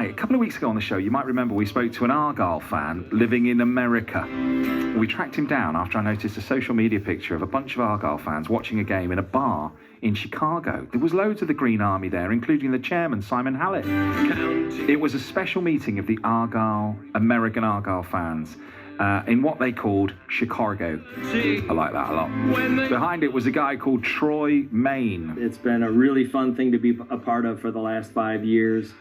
Right, a couple of weeks ago on the show, you might remember we spoke to an Argyle fan living in America. We tracked him down after I noticed a social media picture of a bunch of Argyle fans watching a game in a bar in Chicago. There was loads of the Green Army there, including the chairman, Simon Hallett. It was a special meeting of the American Argyle fans in what they called Chicago. I like that a lot. Behind it was a guy called Troy Main. It's been a really fun thing to be a part of for the last 5 years.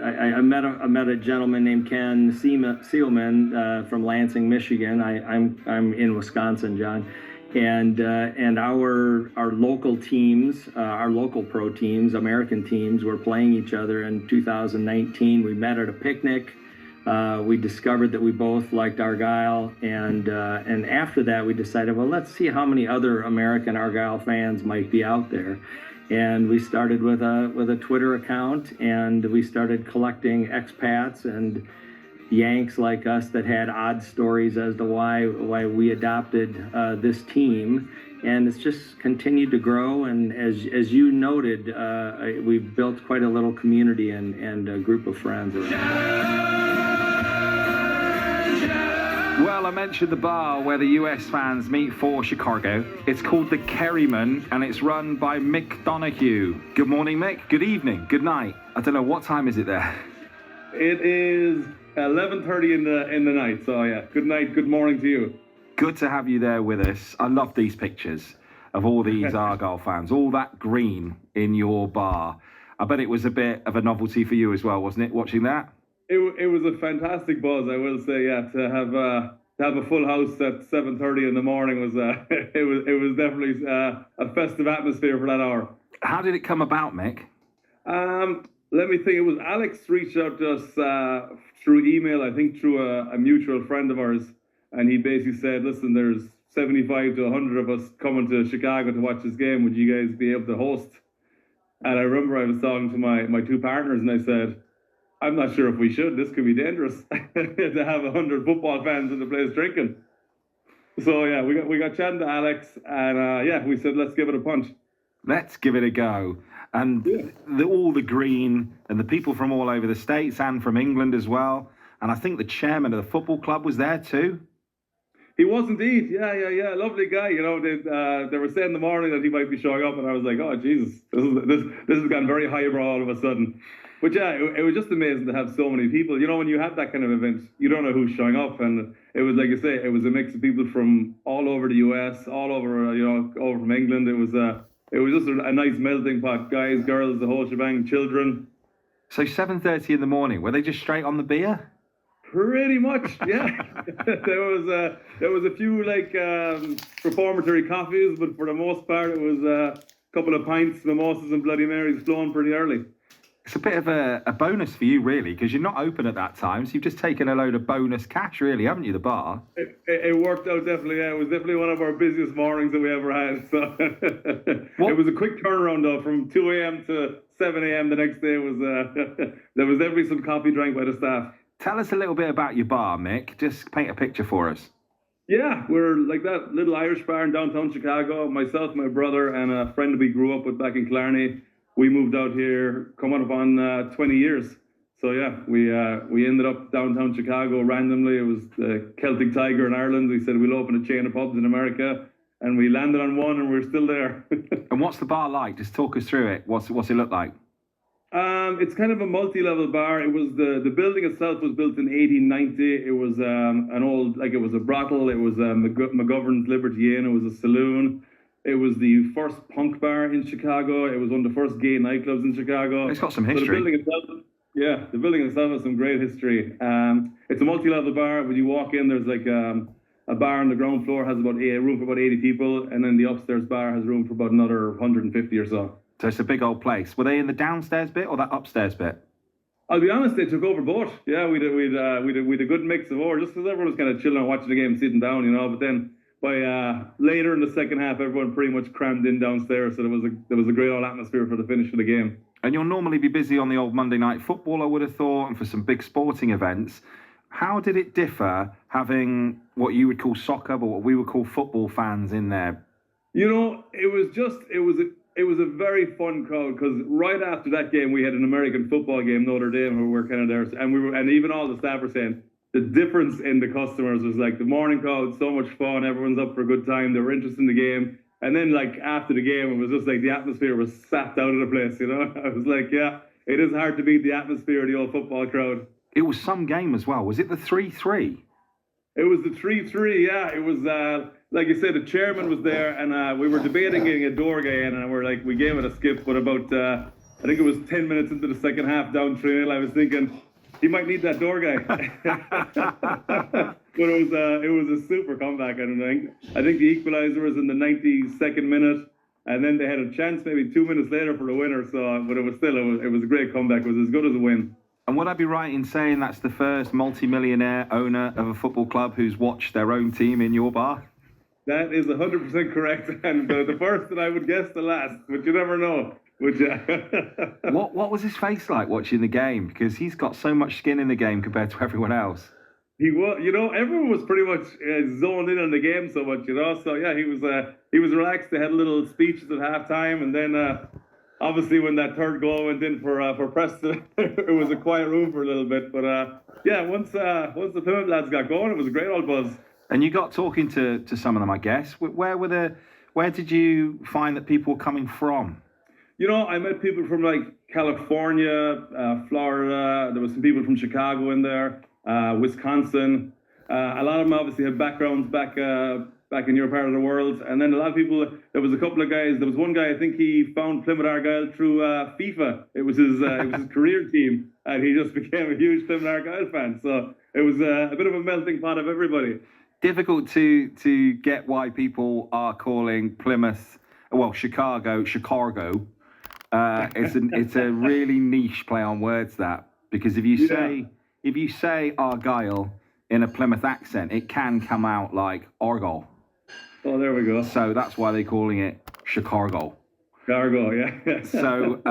I met a gentleman named Ken Seelman from Lansing, Michigan. I'm in Wisconsin, John, and our local teams, our local pro teams, American teams, were playing each other in 2019. We met at a picnic. We discovered that we both liked Argyle, and after that we decided, well, let's see how many other American Argyle fans might be out there. And we started with a Twitter account, and we started collecting expats and Yanks like us that had odd stories as to why we adopted this team. And it's just continued to grow. And as you noted, we've built quite a little community and a group of friends around. Well, I mentioned the bar where the US fans meet for Chicago. It's called the Kerryman, and it's run by Mick O'Donohue. Good morning, Mick. Good evening. Good night. I don't know, what time is it there? It is 11:30 in the night. So yeah, good night, good morning to you. Good to have you there with us. I love these pictures of all these Argyle fans, all that green in your bar. I bet it was a bit of a novelty for you as well, wasn't it, watching that? It was a fantastic buzz, I will say. Yeah, to have a full house at 7:30 in the morning was it was definitely a festive atmosphere for that hour. How did it come about, Mick? Let me think. It was Alex reached out to us through email, I think through a mutual friend of ours, and he basically said, "Listen, there's 75 to 100 of us coming to Chicago to watch this game. Would you guys be able to host?" And I remember I was talking to my two partners, and I said, "I'm not sure if we should. This could be dangerous to have 100 football fans in the place drinking." So yeah, we got chatting to Alex, and we said, let's give it a punt. Let's give it a go. And all the green and the people from all over the States and from England as well. And I think the chairman of the football club was there too. He was indeed. Yeah. Lovely guy. You know, they were saying in the morning that he might be showing up, and I was like, oh Jesus, this has gone very highbrow all of a sudden. But yeah, it was just amazing to have so many people. You know, when you have that kind of event, you don't know who's showing up, and it was, like I say, it was a mix of people from all over the US, all over, over from England. It was just a nice melting pot, guys, girls, the whole shebang, children. So 7:30 in the morning, were they just straight on the beer? Pretty much, yeah. there was a few reformatory coffees, but for the most part, it was a couple of pints, mimosas, and Bloody Marys flowing pretty early. It's a bit of a bonus for you, really, because you're not open at that time, so you've just taken a load of bonus cash, really, haven't you, the bar? It worked out, definitely, yeah. It was definitely one of our busiest mornings that we ever had. So it was a quick turnaround, though, from 2 a.m. to 7 a.m. the next day. There was definitely some coffee drank by the staff. Tell us a little bit about your bar, Mick. Just paint a picture for us. Yeah, we're like that little Irish bar in downtown Chicago. Myself, my brother, and a friend that we grew up with back in Killarney. We moved out here coming up on 20 years. So yeah, we ended up downtown Chicago randomly. It was the Celtic Tiger in Ireland. We said we'll open a chain of pubs in America, and we landed on one, and we're still there. And what's the bar like? Just talk us through it. What's it look like? It's kind of a multi-level bar. It was the building itself was built in 1890. It was an old, it was a brothel. It was McGovern's Liberty Inn. It was a saloon. It was the first punk bar in Chicago. It was one of the first gay nightclubs in Chicago. It's got some history. So the building itself has some great history. It's a multi-level bar. When you walk in, there's a bar on the ground floor has about room for about 80 people, and then the upstairs bar has room for about another 150 or so. So it's a big old place. Were they in the downstairs bit or that upstairs bit? I'll be honest, they took over both. Yeah, we did a good mix of all, just because everyone was kind of chilling and watching the game, sitting down, But then by later in the second half, everyone pretty much crammed in downstairs, so there was a great old atmosphere for the finish of the game. And you'll normally be busy on the old Monday Night Football, I would have thought, and for some big sporting events. How did it differ having what you would call soccer, but what we would call football fans in there? It was it was a very fun crowd because right after that game we had an American football game, Notre Dame, who were kind of there, and even all the staff were saying the difference in the customers was like the morning crowd, so much fun, everyone's up for a good time, they were interested in the game, and then like after the game it was just like the atmosphere was sapped out of the place, you know. I was like, yeah, it is hard to beat the atmosphere of the old football crowd. It was some game as well. Was it the 3-3? It was the 3-3, yeah. It was, like you said, the chairman was there, and we were debating getting a door guy in, and we gave it a skip, but about, I think it was 10 minutes into the second half, down 3-0, I was thinking, he might need that door guy. But it was a super comeback, I think. I think the equaliser was in the 92nd minute, and then they had a chance maybe 2 minutes later for the winner, but it was a great comeback. It was as good as a win. And would I be right in saying that's the first multi-millionaire owner of a football club who's watched their own team in your bar? That is 100% correct, and the first, and I would guess the last, but you never know. What was his face like watching the game? Because he's got so much skin in the game compared to everyone else. He was, everyone was pretty much zoned in on the game so much, So yeah, he was relaxed. They had little speeches at halftime, and then obviously when that third goal went in for Preston, it was a quiet room for a little bit. But yeah, once the Plymouth lads got going, it was a great old buzz. And you got talking to some of them, I guess. Where did you find that people were coming from? I met people from like California, Florida. There was some people from Chicago in there, Wisconsin. A lot of them obviously had backgrounds back in your part of the world. And then a lot of people, there was a couple of guys. There was one guy, I think he found Plymouth Argyle through FIFA. It was his career team, and he just became a huge Plymouth Argyle fan. So it was a bit of a melting pot of everybody. Difficult to get why people are calling Plymouth, well, Chicago. It's a really niche play on words, that, because if you say Argyle in a Plymouth accent, it can come out like Argyle. Oh, there we go. So that's why they're calling it Chicago. Chicago, yeah. So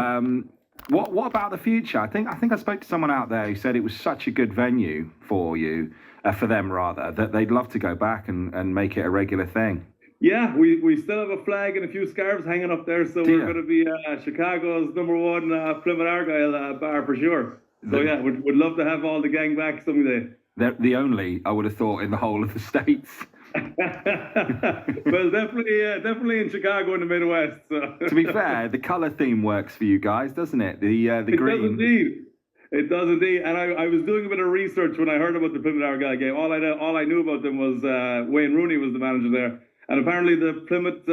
what about the future? I think I spoke to someone out there who said it was such a good venue for you, for them rather, that they'd love to go back and make it a regular thing. Yeah, we still have a flag and a few scarves hanging up there, so we're going to be Chicago's #1 Plymouth Argyle bar for sure. So yeah, would love to have all the gang back someday. They're the only, I would have thought, in the whole of the States. Well, definitely in Chicago in the Midwest. So. To be fair, the colour theme works for you guys, doesn't it? The green. It does indeed. And I was doing a bit of research when I heard about the Plymouth Argyle game. All I knew about them was Wayne Rooney was the manager there. And apparently the Plymouth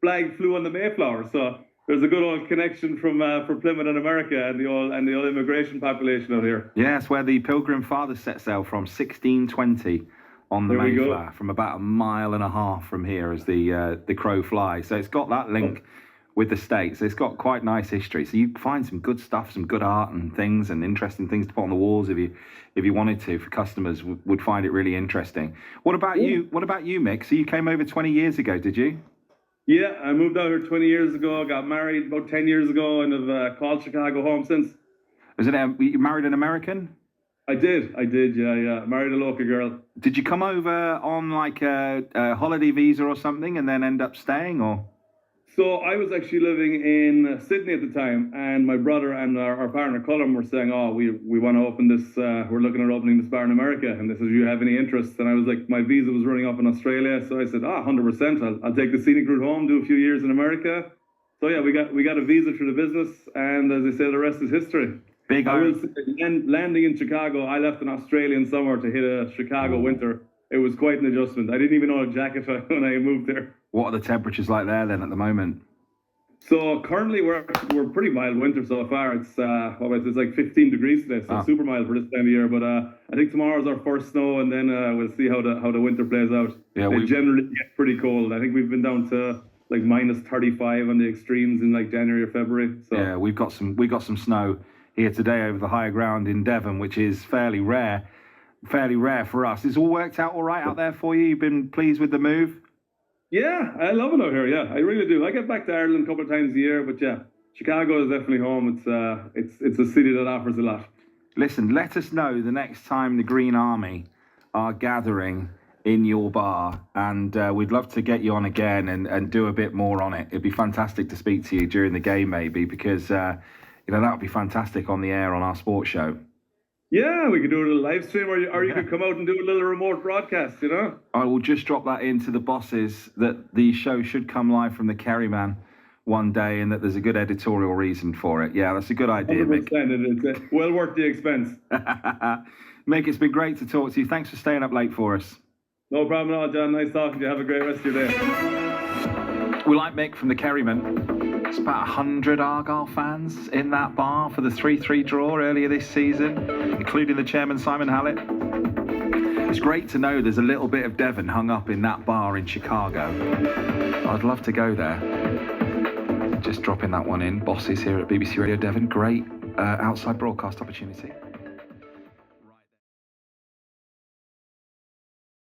flag flew on the Mayflower, so there's a good old connection from Plymouth and America and the old immigration population out here. Yeah, it's where the Pilgrim Fathers set sail from 1620 on the Mayflower, from about 1.5 miles from here as the crow flies. So it's got that link with the States. It's got quite nice history. So you find some good stuff, some good art and things, and interesting things to put on the walls if you wanted to. For customers would find it really interesting. What about you? What about you, Mick? So you came over 20 years ago, did you? Yeah, I moved out here 20 years ago. Got married about 10 years ago, and have called Chicago home since. You married an American? I did. Yeah. Married a local girl. Did you come over on like a holiday visa or something, and then end up staying, or? So I was actually living in Sydney at the time, and my brother and our partner Colin were saying, "Oh, we want to open this. We're looking at opening this bar in America." And they said, "Do you have any interest?" And I was like, my visa was running up in Australia, so I said, 100%. I'll take the scenic route home, do a few years in America. So yeah, we got a visa through the business, and as I say, the rest is history. Landing in Chicago, I left an Australian summer to hit a Chicago winter. It was quite an adjustment. I didn't even own a jacket when I moved there. What are the temperatures like there then at the moment? So currently we're pretty mild winter so far. It's it's like 15 degrees today, so super mild for this time of year. But I think tomorrow's our first snow, and then we'll see how the winter plays out. Yeah, it generally gets pretty cold. I think we've been down to like minus 35 on the extremes in like January or February. So yeah, we got some snow here today over the higher ground in Devon, which is fairly rare for us. It's all worked out all right out there for you? You've been pleased with the move? Yeah, I love it out here. Yeah, I really do. I get back to Ireland a couple of times a year, but yeah, Chicago is definitely home. It's a city that offers a lot. Listen, let us know the next time the Green Army are gathering in your bar, and we'd love to get you on again and do a bit more on it. It'd be fantastic to speak to you during the game, maybe, because that would be fantastic on the air on our sports show. Yeah, we could do a little live stream, or you could come out and do a little remote broadcast, I will just drop that into the bosses that the show should come live from the Kerryman one day, and that there's a good editorial reason for it. Yeah, that's a good idea, Mick. It's well worth the expense. Mick, it's been great to talk to you. Thanks for staying up late for us. No problem at all, John. Nice talking to you. Have a great rest of your day. We like Mick from the Kerryman. It's about 100 Argyle fans in that bar for the 3-3 draw earlier this season, including the chairman, Simon Hallett. It's great to know there's a little bit of Devon hung up in that bar in Chicago. I'd love to go there. Just dropping that one in. Bosses here at BBC Radio Devon. Great outside broadcast opportunity.